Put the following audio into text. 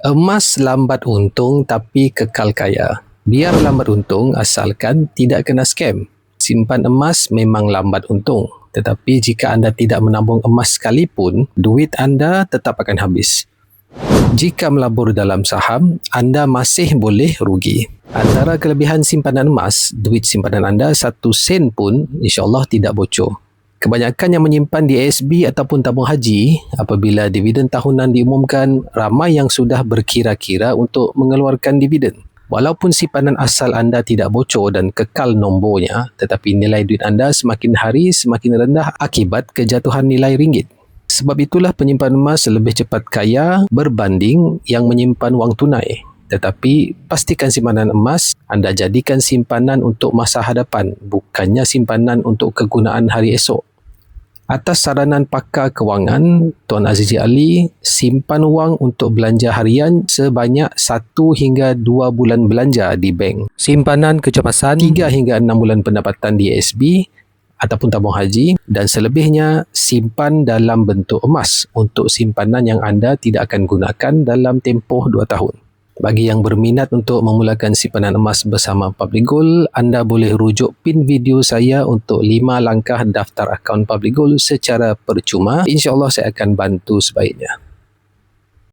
Emas lambat untung tapi kekal kaya. Biar lambat untung asalkan tidak kena scam. Simpan emas memang lambat untung, tetapi jika anda tidak menabung emas sekalipun, duit anda tetap akan habis. Jika melabur dalam saham, anda masih boleh rugi. Antara kelebihan simpanan emas, duit simpanan anda 1 sen pun insya-Allah tidak bocor. Kebanyakan yang menyimpan di ASB ataupun tabung haji, apabila dividen tahunan diumumkan, ramai yang sudah berkira-kira untuk mengeluarkan dividen. Walaupun simpanan asal anda tidak bocor dan kekal nombornya, tetapi nilai duit anda semakin hari semakin rendah akibat kejatuhan nilai ringgit. Sebab itulah penyimpan emas lebih cepat kaya berbanding yang menyimpan wang tunai. Tetapi pastikan simpanan emas anda jadikan simpanan untuk masa hadapan, bukannya simpanan untuk kegunaan hari esok. Atas saranan pakar kewangan, Tuan Azizi Ali, simpan wang untuk belanja harian sebanyak 1 hingga 2 bulan belanja di bank. Simpanan kecemasan 3 hingga 6 bulan pendapatan di ASB ataupun tabung haji, dan selebihnya simpan dalam bentuk emas untuk simpanan yang anda tidak akan gunakan dalam tempoh 2 tahun. Bagi yang berminat untuk memulakan simpanan emas bersama Public Gold, anda boleh rujuk pin video saya untuk 5 langkah daftar akaun Public Gold secara percuma. InsyaAllah saya akan bantu sebaiknya.